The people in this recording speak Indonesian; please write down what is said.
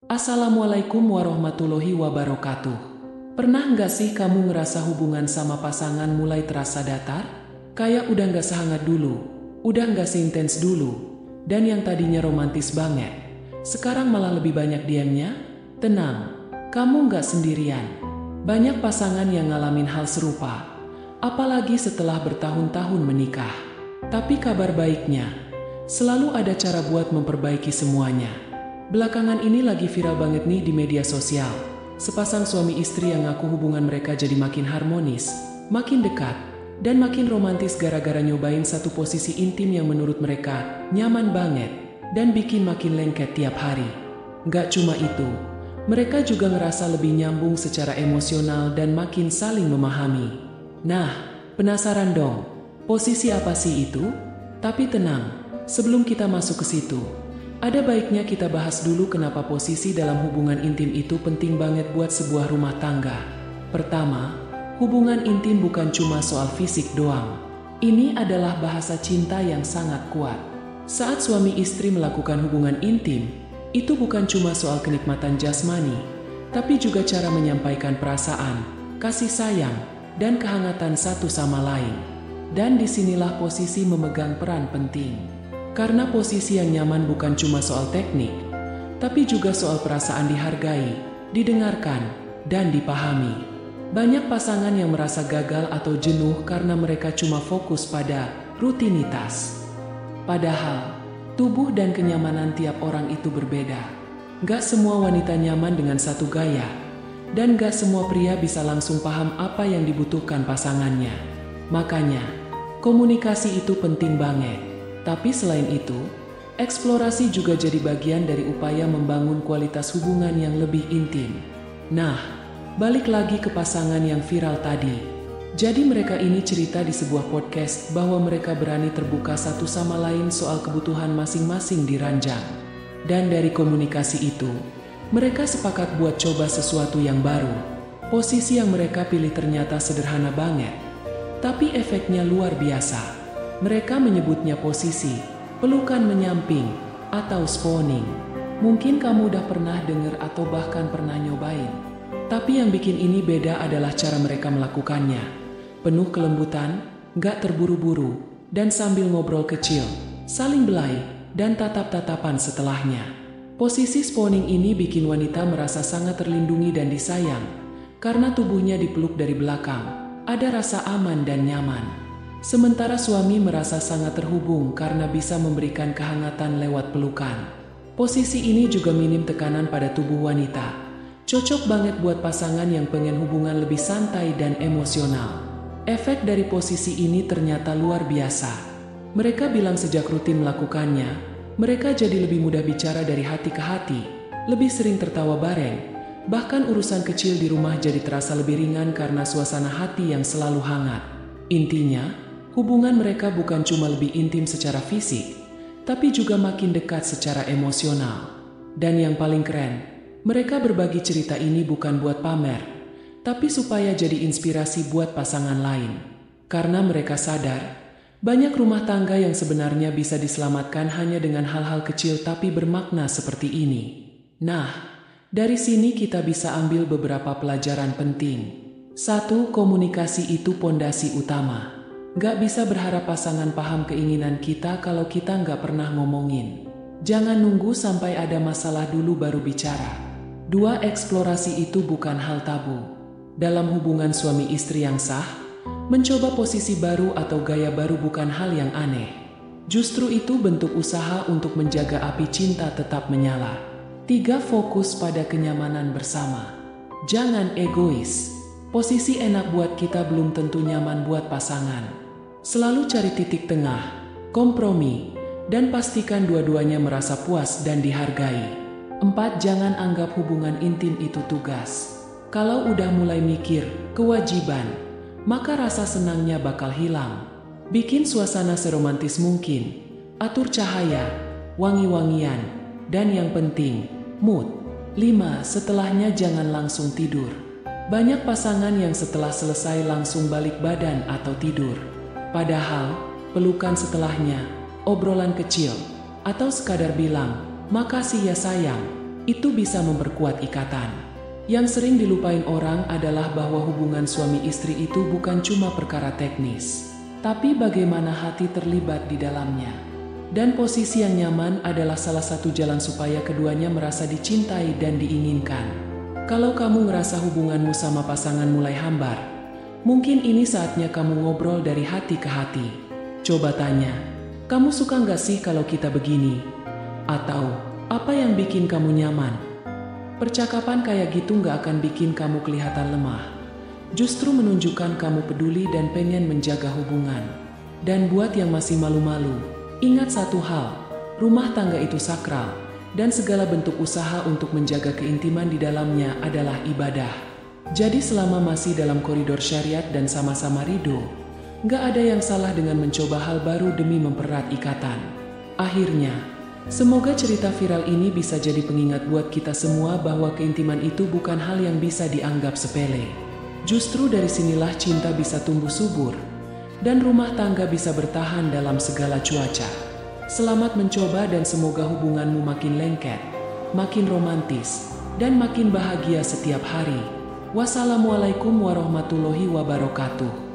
Assalamualaikum warahmatullahi wabarakatuh. Pernah nggak sih kamu ngerasa hubungan sama pasangan mulai terasa datar? Kayak udah nggak sehangat dulu, udah nggak seintens dulu, dan yang tadinya romantis banget, sekarang malah lebih banyak diamnya? Tenang, kamu nggak sendirian. Banyak pasangan yang ngalamin hal serupa, apalagi setelah bertahun-tahun menikah. Tapi kabar baiknya, selalu ada cara buat memperbaiki semuanya. Belakangan ini lagi viral banget nih di media sosial. Sepasang suami istri yang ngaku hubungan mereka jadi makin harmonis, makin dekat, dan makin romantis gara-gara nyobain satu posisi intim yang menurut mereka nyaman banget dan bikin makin lengket tiap hari. Gak cuma itu, mereka juga ngerasa lebih nyambung secara emosional dan makin saling memahami. Nah, penasaran dong, posisi apa sih itu? Tapi tenang, sebelum kita masuk ke situ, ada baiknya kita bahas dulu kenapa posisi dalam hubungan intim itu penting banget buat sebuah rumah tangga. Pertama, hubungan intim bukan cuma soal fisik doang. Ini adalah bahasa cinta yang sangat kuat. Saat suami istri melakukan hubungan intim, itu bukan cuma soal kenikmatan jasmani, tapi juga cara menyampaikan perasaan, kasih sayang, dan kehangatan satu sama lain. Dan disinilah posisi memegang peran penting. Karena posisi yang nyaman bukan cuma soal teknik, tapi juga soal perasaan dihargai, didengarkan, dan dipahami. Banyak pasangan yang merasa gagal atau jenuh karena mereka cuma fokus pada rutinitas. Padahal, tubuh dan kenyamanan tiap orang itu berbeda. Gak semua wanita nyaman dengan satu gaya, dan gak semua pria bisa langsung paham apa yang dibutuhkan pasangannya. Makanya, komunikasi itu penting banget. Tapi selain itu, eksplorasi juga jadi bagian dari upaya membangun kualitas hubungan yang lebih intim. Nah, balik lagi ke pasangan yang viral tadi. Jadi mereka ini cerita di sebuah podcast bahwa mereka berani terbuka satu sama lain soal kebutuhan masing-masing di ranjang. Dan dari komunikasi itu, mereka sepakat buat coba sesuatu yang baru. Posisi yang mereka pilih ternyata sederhana banget, tapi efeknya luar biasa. Mereka menyebutnya posisi pelukan menyamping atau spawning. Mungkin kamu udah pernah dengar atau bahkan pernah nyobain. Tapi yang bikin ini beda adalah cara mereka melakukannya. Penuh kelembutan, gak terburu-buru, dan sambil ngobrol kecil, saling belai, dan tatap-tatapan setelahnya. Posisi spawning ini bikin wanita merasa sangat terlindungi dan disayang, karena tubuhnya dipeluk dari belakang, ada rasa aman dan nyaman. Sementara suami merasa sangat terhubung karena bisa memberikan kehangatan lewat pelukan. Posisi ini juga minim tekanan pada tubuh wanita. Cocok banget buat pasangan yang pengen hubungan lebih santai dan emosional. Efek dari posisi ini ternyata luar biasa. Mereka bilang sejak rutin melakukannya, mereka jadi lebih mudah bicara dari hati ke hati, lebih sering tertawa bareng, bahkan urusan kecil di rumah jadi terasa lebih ringan karena suasana hati yang selalu hangat. Intinya, hubungan mereka bukan cuma lebih intim secara fisik, tapi juga makin dekat secara emosional. Dan yang paling keren, mereka berbagi cerita ini bukan buat pamer, tapi supaya jadi inspirasi buat pasangan lain. Karena mereka sadar, banyak rumah tangga yang sebenarnya bisa diselamatkan hanya dengan hal-hal kecil tapi bermakna seperti ini. Nah, dari sini kita bisa ambil beberapa pelajaran penting. 1. Komunikasi itu pondasi utama. Gak bisa berharap pasangan paham keinginan kita kalau kita gak pernah ngomongin. Jangan nunggu sampai ada masalah dulu baru bicara. 2. Eksplorasi itu bukan hal tabu. Dalam hubungan suami istri yang sah, mencoba posisi baru atau gaya baru bukan hal yang aneh. Justru itu bentuk usaha untuk menjaga api cinta tetap menyala. 3. Fokus pada kenyamanan bersama. Jangan egois. Posisi enak buat kita belum tentu nyaman buat pasangan. Selalu cari titik tengah, kompromi, dan pastikan dua-duanya merasa puas dan dihargai. 4. Jangan anggap hubungan intim itu tugas. Kalau udah mulai mikir kewajiban, maka rasa senangnya bakal hilang. Bikin suasana seromantis mungkin, atur cahaya, wangi-wangian, dan yang penting, mood. 5. Setelahnya jangan langsung tidur. Banyak pasangan yang setelah selesai langsung balik badan atau tidur. Padahal, pelukan setelahnya, obrolan kecil, atau sekadar bilang, "Makasih ya sayang," Itu bisa memperkuat ikatan. Yang sering dilupain orang adalah bahwa hubungan suami istri itu bukan cuma perkara teknis, tapi bagaimana hati terlibat di dalamnya. Dan posisi yang nyaman adalah salah satu jalan supaya keduanya merasa dicintai dan diinginkan. Kalau kamu ngerasa hubunganmu sama pasangan mulai hambar, mungkin ini saatnya kamu ngobrol dari hati ke hati. Coba tanya, kamu suka nggak sih kalau kita begini? Atau, apa yang bikin kamu nyaman? Percakapan kayak gitu nggak akan bikin kamu kelihatan lemah. Justru menunjukkan kamu peduli dan pengen menjaga hubungan. Dan buat yang masih malu-malu, ingat satu hal, rumah tangga itu sakral, dan segala bentuk usaha untuk menjaga keintiman di dalamnya adalah ibadah. Jadi selama masih dalam koridor syariat dan sama-sama ridho, nggak ada yang salah dengan mencoba hal baru demi mempererat ikatan. Akhirnya, semoga cerita viral ini bisa jadi pengingat buat kita semua bahwa keintiman itu bukan hal yang bisa dianggap sepele. Justru dari sinilah cinta bisa tumbuh subur, dan rumah tangga bisa bertahan dalam segala cuaca. Selamat mencoba dan semoga hubunganmu makin lengket, makin romantis, dan makin bahagia setiap hari. Wassalamualaikum warahmatullahi wabarakatuh.